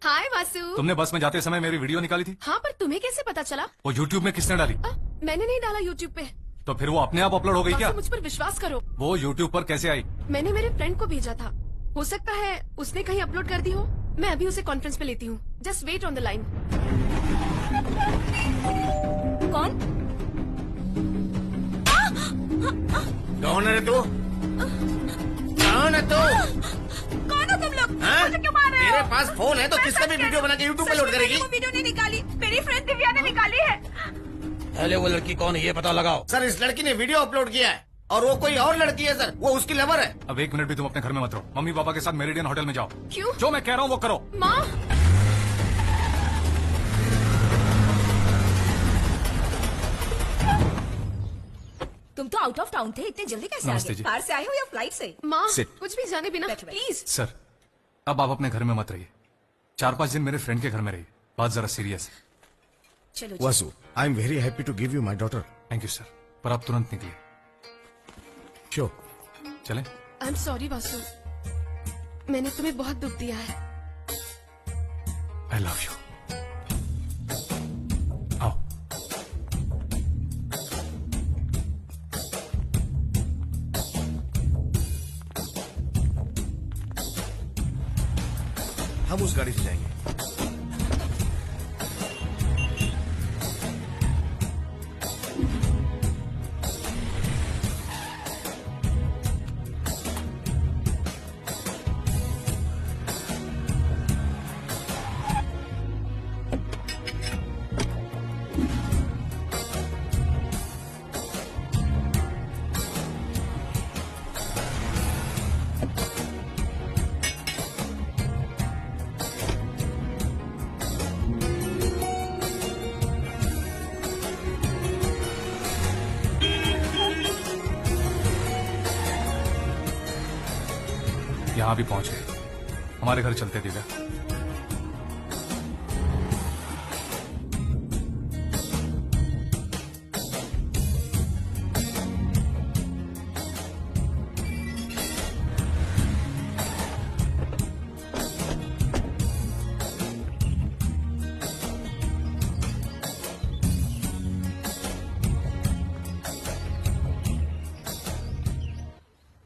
हाय वासु। तुमने बस में जाते समय मेरी वीडियो निकाली थी। हाँ, पर तुम्हें कैसे पता चला? वो यूट्यूब में किसने डाली? मैंने नहीं डाला यूट्यूब पे। तो फिर वो अपने आप अपलोड हो गई क्या? वासु, मुझ पर विश्वास करो। वो यूट्यूब पर कैसे आई? मैंने मेरे फ्रेंड को भेजा था। हो सकता है उसने कहीं अपलोड कर दी हो। मैं अभी उसे कॉन्फ्रेंस पे लेती हूँ। Just wait on the line. कौन? कौन है तू? कौन है तू? कौन हो तुम लोग? मुझे क्यों मार रहे हो? मेरे पास फोन है तो किसका भी वीडियो बना के यूट्यूब पे लोड करेगी? वो वीडियो नहीं निकाली, मेरी फ्रेंड दिव्या ने निकाली है। पहले वो लड़की कौन है ये पता लगाओ। सर, इस लड़की ने वीडियो अपलोड किया है और वो कोई और लड़की है सर। वो उसकी लवर है। अब 1 मिनट भी तुम अपने घर में मत रहो। मम्मी पापा के साथ मेरिडियन होटल में जाओ। क्यों? जो मैं कह रहा हूँ वो करो। माँ, तुम तो आउट ऑफ टाउन थे, इतने जल्दी कैसे आ नमस्ते गए? जी। कार से आए हो या फ्लाइट से? माँ, Sit. कुछ भी जाने बिना बैठो, बैठो। प्लीज। सर, अब आप अपने घर में मत रहिए। 4-5 दिन मेरे फ्रेंड के घर में रहिए। बात जरा सीरियस है। चलो जी। Vasu, I am very happy to give you my daughter. Thank you sir, पर आप तुरंत निकलिए। Sure. चलें? आई एम सॉरी वासु, मैंने तुम्हें बहुत दुख दिया है। I love you. आओ। हम उस गाड़ी से जाएंगे। यहाँ भी पहुंच गए। हमारे घर चलते दिव्या।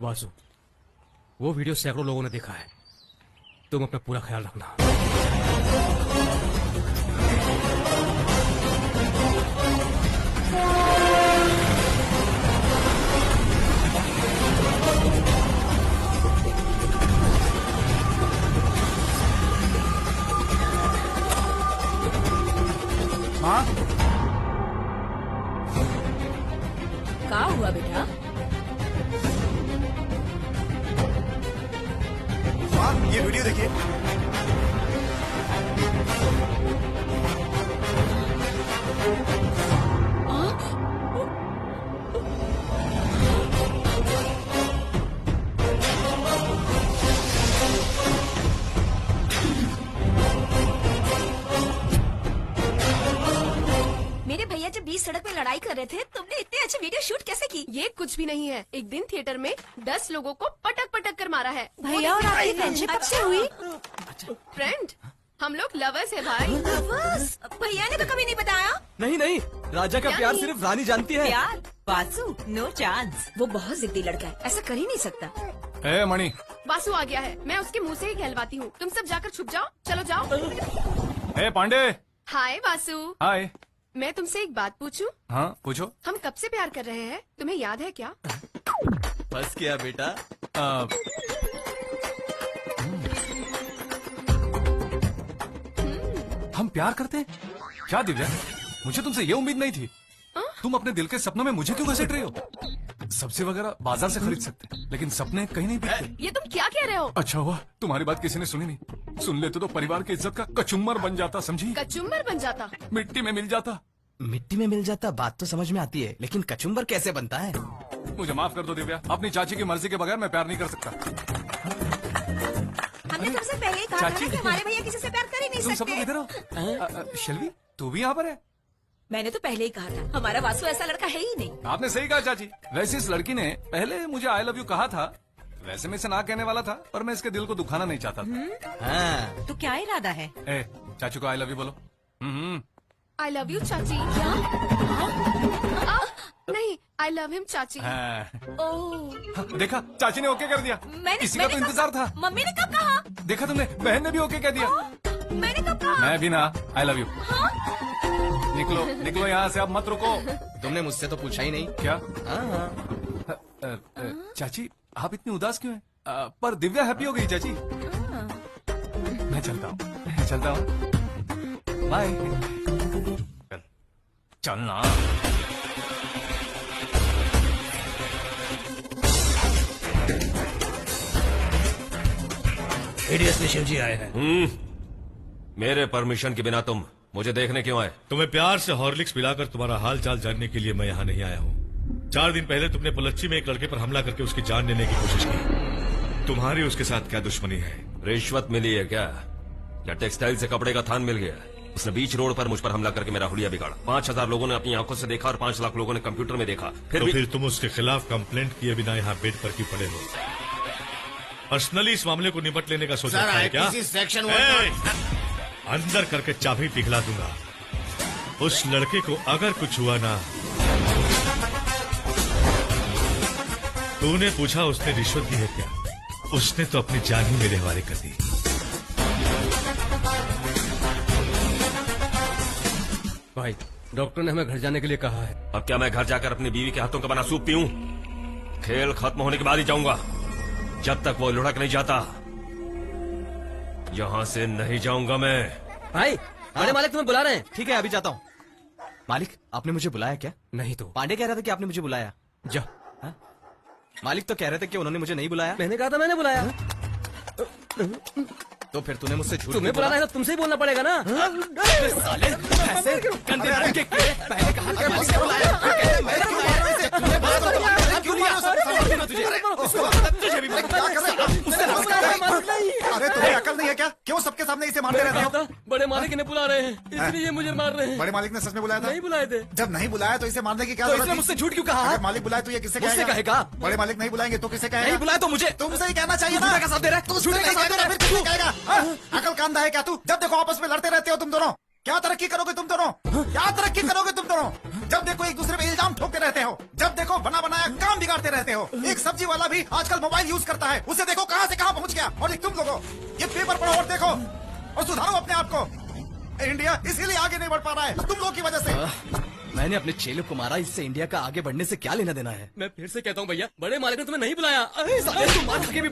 वासु, वो वीडियो सैकड़ों लोगों ने देखा है। तुम अपना पूरा ख्याल रखना। माँ, क्या हुआ बेटा? माँ, ये वीडियो देखिए। मेरे भैया जब बीच सड़क पे लड़ाई कर रहे थे, तुमने इतने अच्छे वीडियो शूट कैसे की? ये कुछ भी नहीं है। एक दिन थिएटर में 10 लोगों को पटक पटक कर मारा है। भैया और आपकी फ्रेंडशिप कब से हुई? फ्रेंड, हम लोग लवर्स है भाई। बस, भैया ने तो कभी नहीं बताया। नहीं नहीं, राजा का क्या प्यार नहीं? सिर्फ रानी जानती है। प्यार? Vasu, no chance. वो बहुत जिद्दी लड़का है, ऐसा कर ही नहीं सकता। ए मणि। वासु आ गया है, मैं उसके मुंह से ही कहलवाती हूँ। तुम सब जाकर छुप जाओ। चलो जाओ। ए पांडे। हाय वासु, हाय। मैं तुमसे एक बात पूछूं? हाँ पूछो। हम कब से प्यार कर रहे हैं, तुम्हें याद है क्या? बस किया बेटा। आ, हम प्यार करते हैं क्या दिव्या? मुझे तुमसे ये उम्मीद नहीं थी। तुम अपने दिल के सपनों में मुझे क्यों घसीट रही हो? सब्जी वगैरह बाजार से खरीद सकते हैं, लेकिन सपने कहीं नहीं बिकते। ये तुम क्या कह रहे हो? अच्छा हुआ तुम्हारी बात किसी ने सुनी नहीं। सुन लेते तो परिवार की इज्जत का कचुम्बर बन जाता, समझी? कचुम्बर बन जाता। मिट्टी में मिल जाता। मिट्टी में मिल जाता बात तो समझ में आती है, लेकिन कचुम्बर कैसे बनता है? मुझे माफ कर दो दिव्या, अपनी चाची की मर्जी के बगैर मैं प्यार नहीं कर सकता। हमने तुमसे पहले ही कहा था चाची। ना कि हमारे भैया किसी से प्यार कर ही नहीं तुम सब लोग सकते। इधर हो। शैलवी, तू भी यहाँ पर है? मैंने तो पहले ही कहा था, हमारा वासु ऐसा लड़का है ही नहीं। आपने सही कहा चाची। वैसे इस लड़की ने पहले मुझे आई लव यू कहा था, वैसे मैं इसे ना कहने वाला था, पर मैं इसके दिल को दुखाना नहीं चाहता था। हाँ तो क्या इरादा है? ए, चाचू को आई लव यू बोलो। आई लव यू चाची। क्या? नहीं, आई लव हिम चाची। हाँ। ओह, देखा, चाची ने ओके कर दिया। इसी का तो इंतजार था। मम्मी ने कब कहा? देखा तुमने, बहन ने भी ओके कह दिया। मैंने कब कहा? मैं भी ना, आई लव यू। निकलो निकलो यहाँ से, अब मत रुको। तुमने मुझसे तो पूछा ही नहीं। क्या? हाँ चाची आप इतनी उदास क्यों हैं? पर दिव्या हैप्पी हो गई चाची। मैं चलता हूँ बाय। चलना। सीरियसली शिव जी आए हैं। मेरे परमिशन के बिना तुम मुझे देखने क्यों आए? तुम्हें प्यार से हॉर्लिक्स पिलाकर तुम्हारा हाल चाल जानने के लिए मैं यहाँ नहीं आया हूँ। 4 दिन पहले तुमने पलच्ची में एक लड़के पर हमला करके उसकी जान लेने की कोशिश की। तुम्हारी उसके साथ क्या दुश्मनी है? रिश्वत मिली है क्या? या टेक्सटाइल से कपड़े का थान मिल गया? उसने बीच रोड पर मुझ पर हमला करके मेरा हुलिया बिगाड़ा। 5000 लोगों ने अपनी आंखों से देखा और 5 लाख लोगों ने कंप्यूटर में देखा। फिर तुम उसके खिलाफ कंप्लेंट किए बिना यहाँ बेड पर क्यों पड़े हो? पर्सनली इस मामले को निपट लेने का सोचा सर है क्या? IPC सेक्शन अंदर करके चाबी पिघला दूंगा। उस लड़के को अगर कुछ हुआ ना, तूने पूछा उसने रिश्वत दी है क्या? उसने तो अपनी जान ही मेरे हवाले कर दी। भाई डॉक्टर ने हमें घर जाने के लिए कहा है। अब क्या मैं घर जाकर अपनी बीवी के हाथों का बना सूप पीऊं? खेल खत्म होने के बाद ही जाऊंगा। जब तक वो लुढ़क नहीं जाता यहाँ से नहीं जाऊंगा मैं। भाई बड़े मालिक तुम्हें बुला रहे हैं। ठीक है, अभी जाता हूँ। मालिक, आपने मुझे बुलाया क्या? नहीं तो पांडे कह रहा था कि आपने मुझे बुलाया। जा। मालिक तो कह रहे थे कि उन्होंने मुझे नहीं बुलाया। मैंने कहा था मैंने बुलाया। तो फिर तूने मुझसे झूठ तुम्हें बुलाना है तो तुमसे ही बोलना पड़ेगा ना। साले, ऐसे गंदे लड़के के पहले कहा कि मुझसे बुलाया। कहते मैं क्यों मार रहा हूं इसे? तूने बुलाया तो क्यों लिया? तुझे भी क्या कर रहे हो? उससे नमस्कार है। अरे तुम्हें अकल नहीं है क्या? क्यों सबके सामने इसे मारते रहते हो? बड़े मालिक ने बुला रहे हैं, इसलिए मुझे मार रहे हैं। बड़े मालिक ने सच में बुलाया था? नहीं बुलाए थे। जब नहीं बुलाया तो इसे मारने की क्या तो जरूरत इसने थी? मुझसे झूठ क्यों कहा? अगर मालिक बुलाए तो ये किससे मुझसे कहेगा? बड़े मालिक नहीं बुलाएंगे तो किसे कहेगा? नहीं बुलाया तो मुझे तुमसे ही कहना चाहिए तू ना। झूठे का साथ दे रहा है। तू झूठे का साथ दे रहा है। फिर किसे कहेगा? हाँ? अकल कांधा है क्या तू? जब देखो आपस में लड़ते रहते हो तुम दोनों। क्या तरक्की करोगे तुम दोनों? क्या तरक्की करोगे तुम दोनों? जब देखो एक दूसरे पे इल्जाम ठोकते रहते हो। जब देखो बना बनाया काम बिगाड़ते रहते हो। एक सब्जी वाला भी आजकल मोबाइल यूज करता है। उसे देखो कहां से कहां पहुंच गया। और एक तुम लोगों, ये पेपर पढ़ो और देखो और सुधारो अपने आप को। इंडिया इसीलिए आगे नहीं बढ़ पा रहा है तुम लोगों की वजह से। मैंने अपने चेले को मारा, इससे इंडिया का आगे बढ़ने से क्या लेना देना है? मैं फिर से कहता हूँ भैया, बड़े मालिक ने तुम्हें नहीं बुलाया। साले, तू मार खा के भी